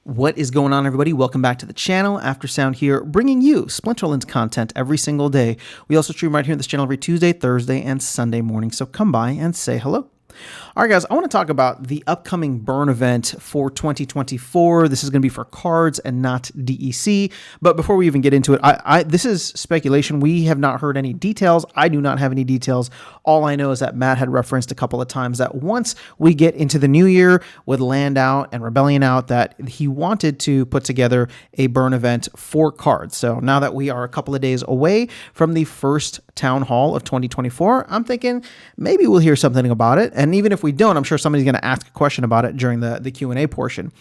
What is going on, everybody? Welcome back to the channel. Aftersound here, bringing you Splinterlands content every single day. We also stream right here on this channel every Tuesday, Thursday, and Sunday morning, so come by and say hello. All right, guys, I want to talk about the upcoming burn event for 2024. This is going to be for cards and not DEC. But before we even get into it, this is speculation. We have not heard any details. I do not have any details. All I know is that Matt had referenced a couple of times that once we get into the new year with Land out and Rebellion out, that he wanted to put together a burn event for cards. So now that we are a couple of days away from the first town hall of 2024, I'm thinking maybe we'll hear something about it. And even if we don't, I'm sure somebody's going to ask a question about it during the Q&A portion.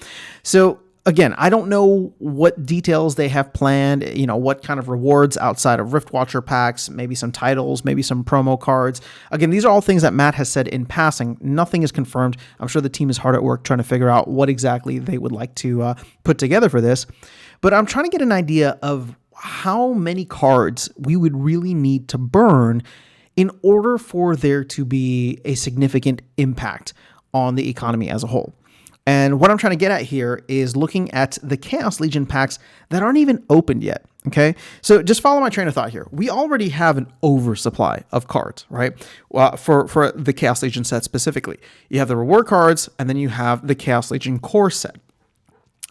So again, I don't know what details they have planned, what kind of rewards outside of Riftwatcher packs, maybe some titles, maybe some promo cards. Again, these are all things that Matt has said in passing. Nothing is confirmed. I'm sure the team is hard at work trying to figure out what exactly they would like to put together for this. But I'm trying to get an idea of how many cards we would really need to burn in order for there to be a significant impact on the economy as a whole. And what I'm trying to get at here is looking at the Chaos Legion packs that aren't even opened yet, okay? So just follow my train of thought here. We already have an oversupply of cards, right? For the Chaos Legion set specifically. You have the reward cards, and then you have the Chaos Legion core set.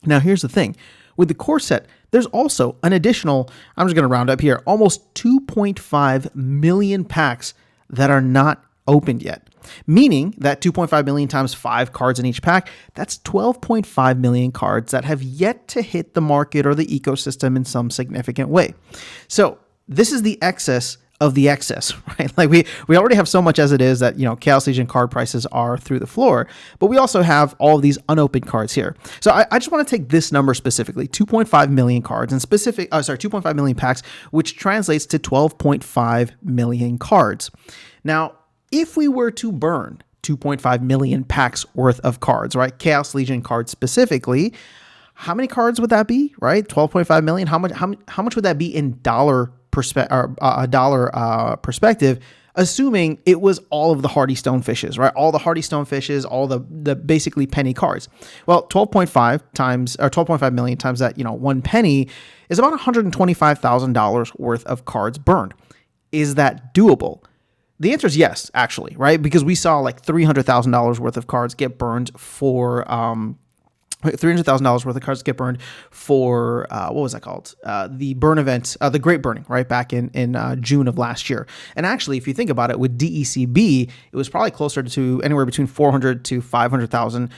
Now, here's the thing. With the core set, there's also an additional, I'm just going to round up here, almost 2.5 million packs that are not opened yet. Meaning that 2.5 million times 5 cards in each pack, that's 12.5 million cards that have yet to hit the market or the ecosystem in some significant way. So this is the excess of the excess, right? Like we already have so much as it is that, Chaos Legion card prices are through the floor, but we also have all of these unopened cards here. So I just want to take this number specifically, 2.5 million cards and 2.5 million packs, which translates to 12.5 million cards. Now, if we were to burn 2.5 million packs worth of cards, right? Chaos Legion cards specifically, how many cards would that be, right? 12.5 million. How much would that be in dollar perspective, assuming it was all of the Hardy Stonefishes, right? All the Hardy Stonefishes, all the basically penny cards. Well, 12.5 million times that, 1 penny is about $125,000 worth of cards burned. Is that doable? The answer is yes, actually, right? Because we saw like $300,000 worth of cards get burned for $300,000 worth of cards get burned for what was that called? The burn event, the Great Burning, right, back in June of last year. And actually, if you think about it, with DECB, it was probably closer to anywhere between 400 to 500,000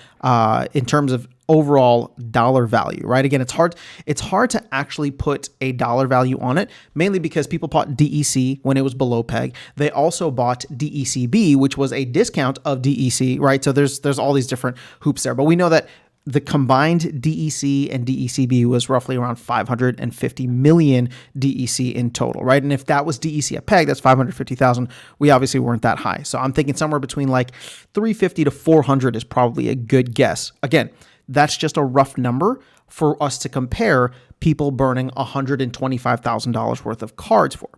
in terms of overall dollar value, right? Again, it's hard to actually put a dollar value on it, mainly because people bought DEC when it was below peg. They also bought DECB, which was a discount of DEC, right? So there's all these different hoops there, but we know that the combined DEC and DECB was roughly around 550 million DEC in total, right? And if that was DEC at peg, that's 550,000. We obviously weren't that high. So I'm thinking somewhere between like 350 to 400 is probably a good guess. Again, that's just a rough number for us to compare people burning $125,000 worth of cards for.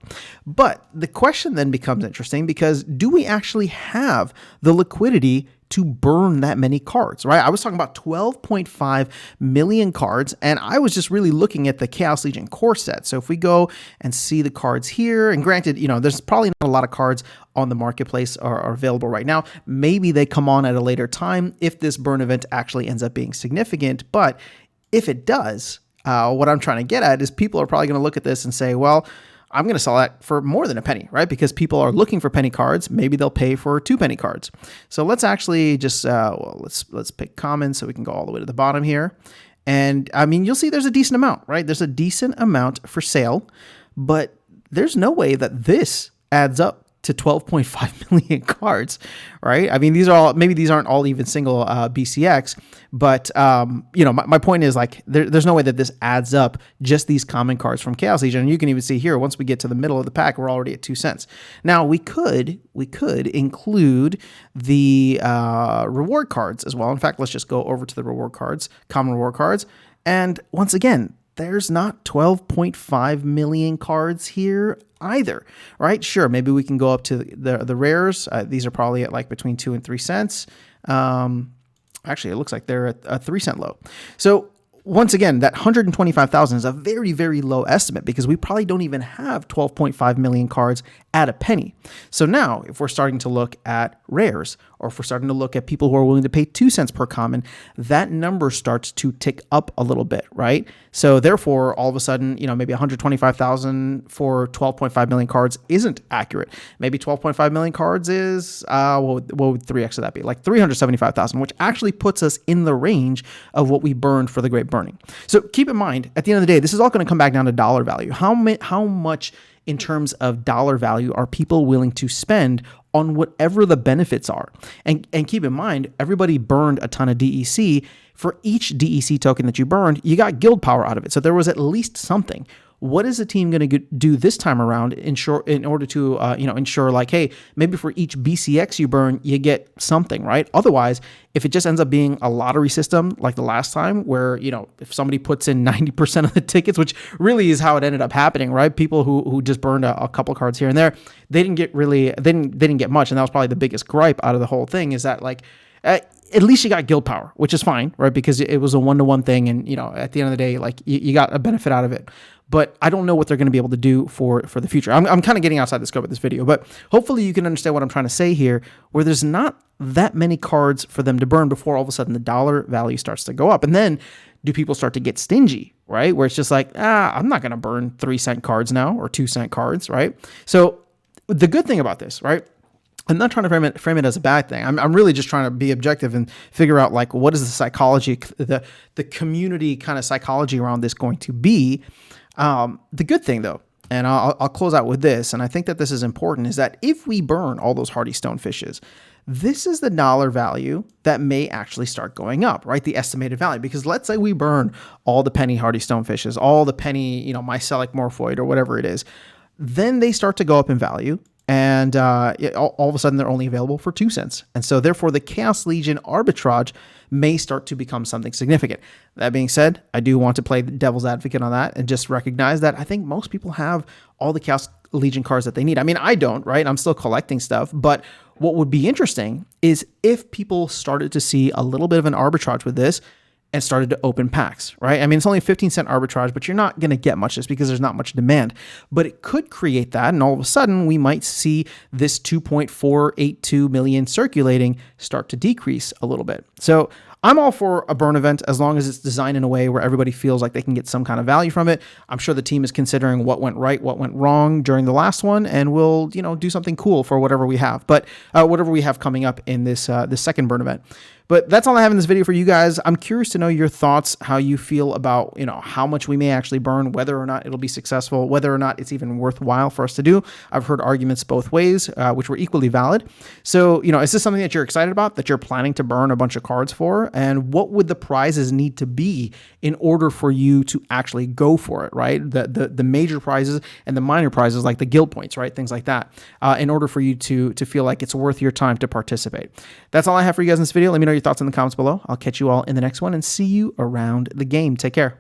But the question then becomes interesting, because do we actually have the liquidity to burn that many cards, right? I was talking about 12.5 million cards, and I was just really looking at the Chaos Legion core set. So if we go and see the cards here, and granted, there's probably not a lot of cards on the marketplace are available right now. Maybe they come on at a later time if this burn event actually ends up being significant. But if it does, what I'm trying to get at is people are probably going to look at this and say, well, I'm going to sell that for more than a penny, right? Because people are looking for penny cards. Maybe they'll pay for 2 penny cards. So let's actually just, let's pick common so we can go all the way to the bottom here. And I mean, you'll see there's a decent amount, right? There's a decent amount for sale, but there's no way that this adds up to 12.5 million cards, right? I mean, maybe these aren't all even single BCX, but my point is, like, there's no way that this adds up, just these common cards from Chaos Legion. And you can even see here, once we get to the middle of the pack, we're already at 2 cents. Now we could include the reward cards as well. In fact, let's just go over to the reward cards, common reward cards. And once again, there's not 12.5 million cards here either, right? Sure, maybe we can go up to the rares. These are probably at like between 2 and 3 cents. Actually, it looks like they're at a 3 cent low. So once again, that 125,000 is a very, very low estimate because we probably don't even have 12.5 million cards at a penny. So now, if we're starting to look at rares, or if we're starting to look at people who are willing to pay 2 cents per common, that number starts to tick up a little bit, right? So therefore, all of a sudden, maybe 125,000 for 12.5 million cards isn't accurate. Maybe 12.5 million cards is, what would 3x of that be? Like 375,000, which actually puts us in the range of what we burned for the Great Burning. So keep in mind, at the end of the day, this is all going to come back down to dollar value. How much in terms of dollar value are people willing to spend on whatever the benefits are? And keep in mind, everybody burned a ton of DEC. For each DEC token that you burned, you got guild power out of it. So there was at least something. What is the team going to do this time around in order to ensure like, hey, maybe for each BCX you burn, you get something, right? Otherwise, if it just ends up being a lottery system like the last time where, if somebody puts in 90% of the tickets, which really is how it ended up happening, right? People who just burned a couple cards here and there, they didn't get much. And that was probably the biggest gripe out of the whole thing is that like, at least you got guild power, which is fine, right? Because it was a one-to-one thing. And, at the end of the day, like you got a benefit out of it. But I don't know what they're going to be able to do for the future. I'm kind of getting outside the scope of this video, but hopefully you can understand what I'm trying to say here, where there's not that many cards for them to burn before all of a sudden the dollar value starts to go up. And then do people start to get stingy, right? Where it's just like, I'm not going to burn 3-cent cards now or 2-cent cards, right? So the good thing about this, right? I'm not trying to frame it as a bad thing. I'm really just trying to be objective and figure out like what is the psychology, the community kind of psychology around this going to be. The good thing though, and I'll close out with this, and I think that this is important, is that if we burn all those hardy stonefishes, this is the dollar value that may actually start going up, right? The estimated value, because let's say we burn all the penny hardy stonefishes, all the penny, mycelic morphoid or whatever it is, then they start to go up in value. And all of a sudden, they're only available for 2 cents. And so therefore, the Chaos Legion arbitrage may start to become something significant. That being said, I do want to play the devil's advocate on that and just recognize that I think most people have all the Chaos Legion cards that they need. I mean, I don't, right? I'm still collecting stuff. But what would be interesting is if people started to see a little bit of an arbitrage with this, and started to open packs, right? I mean, it's only a 15-cent arbitrage, but you're not going to get much just because there's not much demand. But it could create that, and all of a sudden, we might see this 2.482 million circulating start to decrease a little bit. So I'm all for a burn event as long as it's designed in a way where everybody feels like they can get some kind of value from it. I'm sure the team is considering what went right, what went wrong during the last one, and we'll, do something cool for whatever we have. But whatever we have coming up in this second burn event. But that's all I have in this video for you guys. I'm curious to know your thoughts, how you feel about, how much we may actually burn, whether or not it'll be successful, whether or not it's even worthwhile for us to do. I've heard arguments both ways, which were equally valid. So, is this something that you're excited about, that you're planning to burn a bunch of cards for? And what would the prizes need to be in order for you to actually go for it, right? The major prizes and the minor prizes, like the guild points, right? Things like that, in order for you to feel like it's worth your time to participate. That's all I have for you guys in this video. Let me know your thoughts in the comments below. I'll catch you all in the next one and see you around the game. Take care.